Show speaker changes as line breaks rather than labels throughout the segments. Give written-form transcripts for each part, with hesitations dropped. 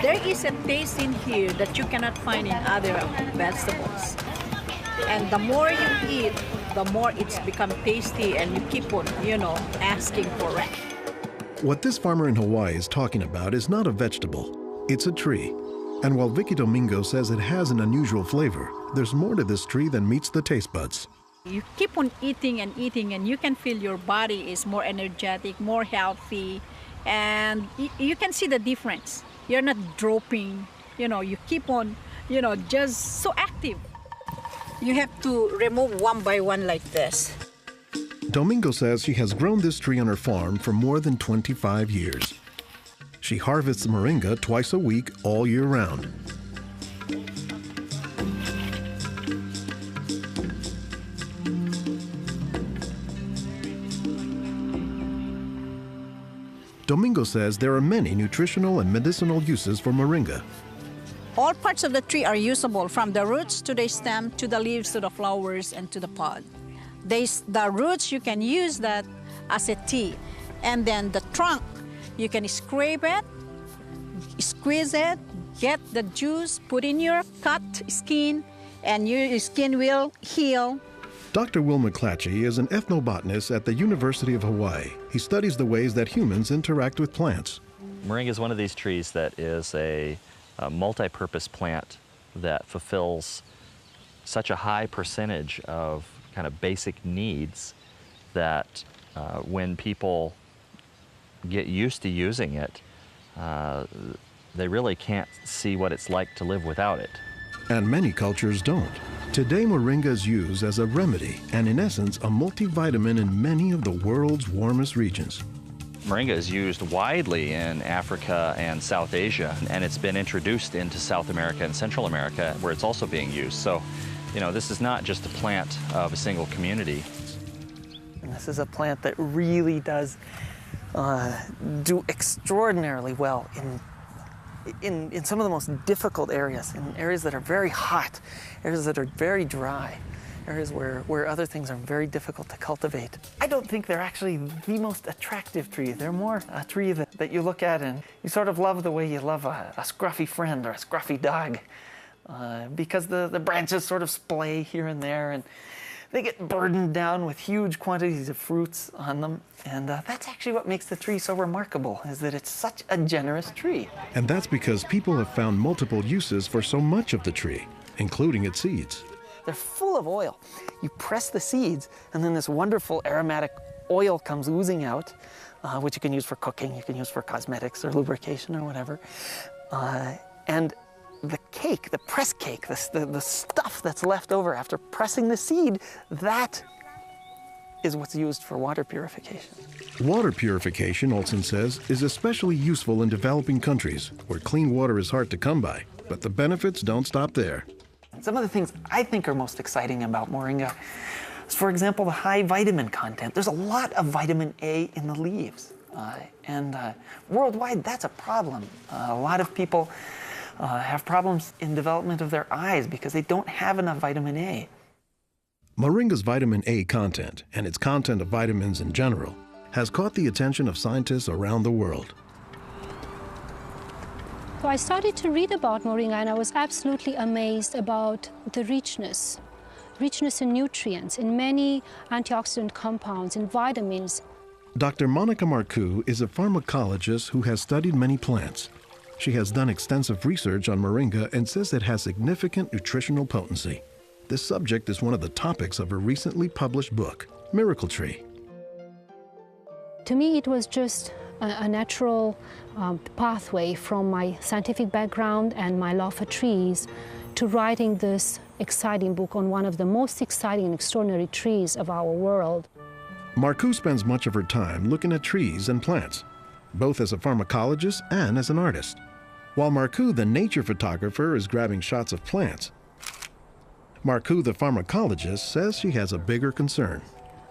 There is a taste in here that you cannot find in other vegetables. And the more you eat, the more it's become tasty and you keep on, asking for it.
What this farmer in Hawaii is talking about is not a vegetable, it's a tree. And while Vicky Domingo says it has an unusual flavor, there's more to this tree than meets the taste buds.
You keep on eating and eating and you can feel your body is more energetic, more healthy, and you can see the difference. You're not dropping, you keep on, just so active. You have to remove one by one like this.
Domingo says she has grown this tree on her farm for more than 25 years. She harvests moringa twice a week all year round. Domingo says there are many nutritional and medicinal uses for moringa.
All parts of the tree are usable, from the roots to the stem, to the leaves, to the flowers, and to the pod. The roots, you can use that as a tea. And then the trunk, you can scrape it, squeeze it, get the juice, put in your cut skin, and your skin will heal.
Dr. Will McClatchy is an ethnobotanist at the University of Hawaii. He studies the ways that humans interact with plants.
Moringa is one of these trees that is a multi-purpose plant that fulfills such a high percentage of kind of basic needs that when people get used to using it, they really can't see what it's like to live without it.
And many cultures don't. Today, moringa is used as a remedy and, in essence, a multivitamin in many of the world's warmest regions.
Moringa is used widely in Africa and South Asia, and it's been introduced into South America and Central America, where it's also being used. So, this is not just a plant of a single community.
And this is a plant that really does do extraordinarily well in some of the most difficult areas, in areas that are very hot, areas that are very dry, areas where other things are very difficult to cultivate. I don't think they're actually the most attractive tree. They're more a tree that you look at and you sort of love the way you love a scruffy friend or a scruffy dog, because the branches sort of splay here and there, and they get burdened down with huge quantities of fruits on them. And that's actually what makes the tree so remarkable, is that it's such a generous tree.
And that's because people have found multiple uses for so much of the tree, including its seeds.
They're full of oil. You press the seeds, and then this wonderful aromatic oil comes oozing out, which you can use for cooking, you can use for cosmetics or lubrication or whatever. And the cake, the press cake, the stuff that's left over after pressing the seed, that is what's used for water purification.
Water purification, Olson says, is especially useful in developing countries where clean water is hard to come by. But the benefits don't stop there.
Some of the things I think are most exciting about moringa is, for example, the high vitamin content. There's a lot of vitamin A in the leaves. And worldwide, that's a problem. A lot of people have problems in development of their eyes because they don't have enough vitamin A.
Moringa's vitamin A content, and its content of vitamins in general, has caught the attention of scientists around the world.
So I started to read about moringa, and I was absolutely amazed about the richness in nutrients, in many antioxidant compounds, in vitamins.
Dr. Monica Marcoux is a pharmacologist who has studied many plants. She has done extensive research on moringa and says it has significant nutritional potency. This subject is one of the topics of her recently published book, Miracle Tree.
To me, it was just a natural pathway from my scientific background and my love for trees to writing this exciting book on one of the most exciting and extraordinary trees of our world.
Marcoux spends much of her time looking at trees and plants, both as a pharmacologist and as an artist. While Marcoux, the nature photographer, is grabbing shots of plants, Marcoux, the pharmacologist, says she has a bigger concern.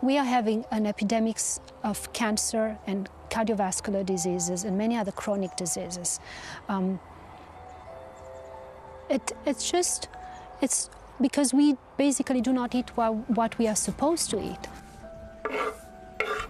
We are having an epidemic of cancer and cardiovascular diseases and many other chronic diseases. It's because we basically do not eat what we are supposed to eat.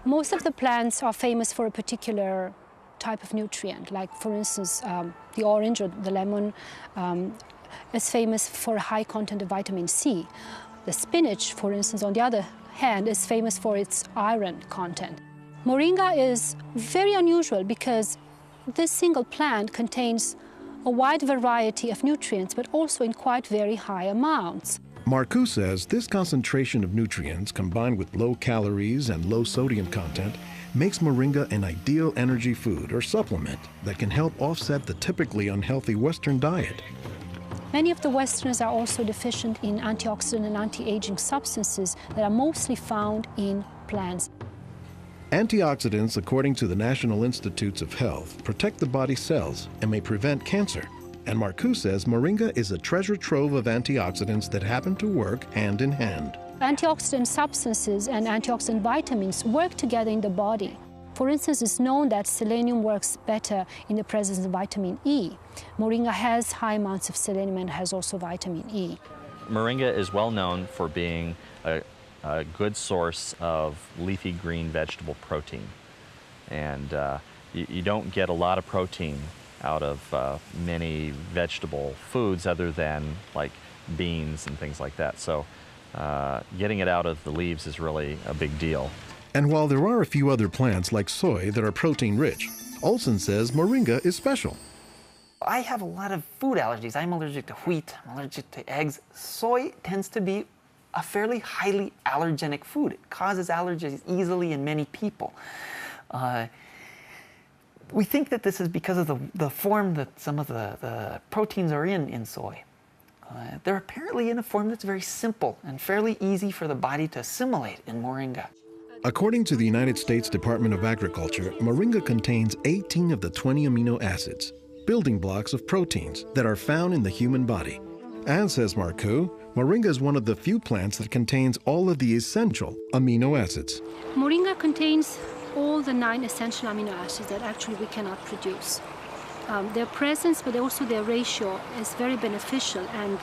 Most of the plants are famous for a particular type of nutrient. Like, for instance, the orange or the lemon is famous for a high content of vitamin C. The spinach, for instance, on the other hand, is famous for its iron content. Moringa is very unusual because this single plant contains a wide variety of nutrients, but also in quite very high amounts.
Marcoux says this concentration of nutrients combined with low calories and low sodium content makes moringa an ideal energy food or supplement that can help offset the typically unhealthy Western diet.
Many of the Westerners are also deficient in antioxidant and anti-aging substances that are mostly found in plants.
Antioxidants, according to the National Institutes of Health, protect the body's cells and may prevent cancer. And Marcoux says moringa is a treasure trove of antioxidants that happen to work hand in hand.
Antioxidant substances and antioxidant vitamins work together in the body. For instance, it's known that selenium works better in the presence of vitamin E. Moringa has high amounts of selenium and has also vitamin E.
Moringa is well known for being a good source of leafy green vegetable protein. And you don't get a lot of protein out of many vegetable foods other than like beans and things like that. So getting it out of the leaves is really a big deal.
And while there are a few other plants like soy that are protein rich, Olson says moringa is special.
I have a lot of food allergies. I'm allergic to wheat, I'm allergic to eggs. Soy tends to be a fairly highly allergenic food. It causes allergies easily in many people. We think that this is because of the form that some of the proteins are in soy. They're apparently in a form that's very simple and fairly easy for the body to assimilate in moringa.
According to the United States Department of Agriculture, moringa contains 18 of the 20 amino acids, building blocks of proteins that are found in the human body. And says Marcoux, moringa is one of the few plants that contains all of the essential amino acids.
Moringa contains all the 9 essential amino acids that actually we cannot produce. Their presence, but also their ratio, is very beneficial, and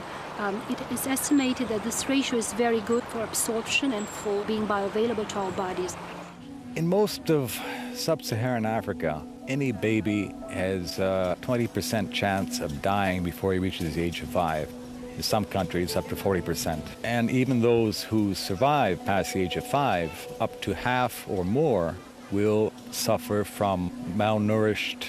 it is estimated that this ratio is very good for absorption and for being bioavailable to our bodies.
In most of sub-Saharan Africa, any baby has a 20% chance of dying before he reaches the age of 5. In some countries, up to 40%. And even those who survive past the age of 5, up to half or more will suffer from malnourished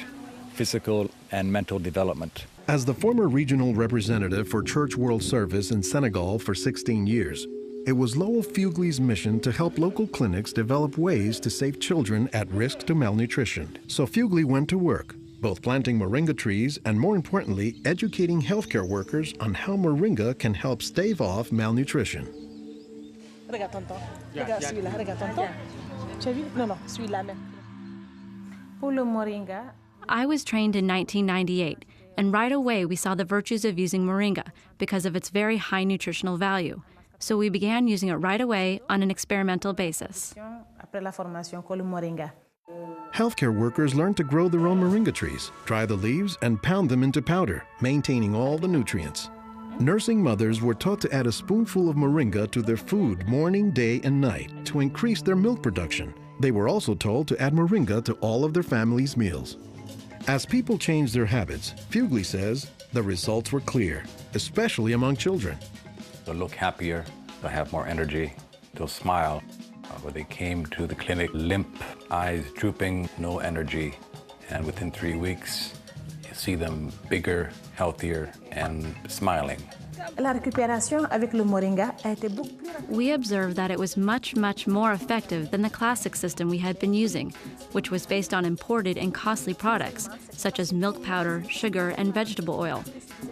physical and mental development.
As the former regional representative for Church World Service in Senegal for 16 years, it was Lowell Fugley's mission to help local clinics develop ways to save children at risk to malnutrition. So Fugley went to work, both planting moringa trees and, more importantly, educating healthcare workers on how moringa can help stave off malnutrition.
Regarde, tonton. Regarde celui-là. Regarde, tonton. Tu as vu? Non, non, celui-là même. Pour le moringa,
I was trained in 1998, and right away we saw the virtues of using moringa because of its very high nutritional value. So we began using it right away on an experimental basis.
après la formation, con le moringa.
Healthcare workers learned to grow their own moringa trees, dry the leaves, and pound them into powder, maintaining all the nutrients. Nursing mothers were taught to add a spoonful of moringa to their food morning, day, and night to increase their milk production. They were also told to add moringa to all of their family's meals. As people changed their habits, Fugley says the results were clear, especially among children.
They'll look happier, they'll have more energy, they'll smile. When they came to the clinic, limp, eyes drooping, no energy. And within 3 weeks, you see them bigger, healthier, and smiling.
La récupération avec le moringa a été beaucoup plus rapide.
We observed that it was much, much more effective than the classic system we had been using, which was based on imported and costly products, such as milk powder, sugar, and vegetable oil.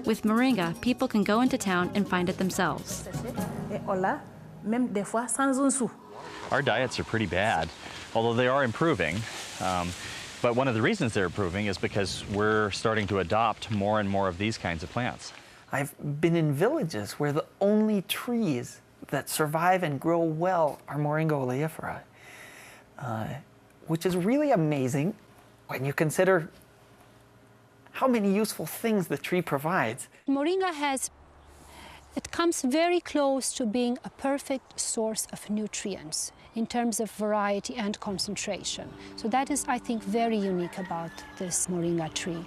With moringa, people can go into town and find it themselves.
Et on l'a, même des fois sans un sou.
Our diets are pretty bad, although they are improving. But one of the reasons they're improving is because we're starting to adopt more and more of these kinds of plants.
I've been in villages where the only trees that survive and grow well are Moringa Oleifera, which is really amazing when you consider how many useful things the tree provides.
Moringa has It comes very close to being a perfect source of nutrients in terms of variety and concentration. So that is, I think, very unique about this moringa tree.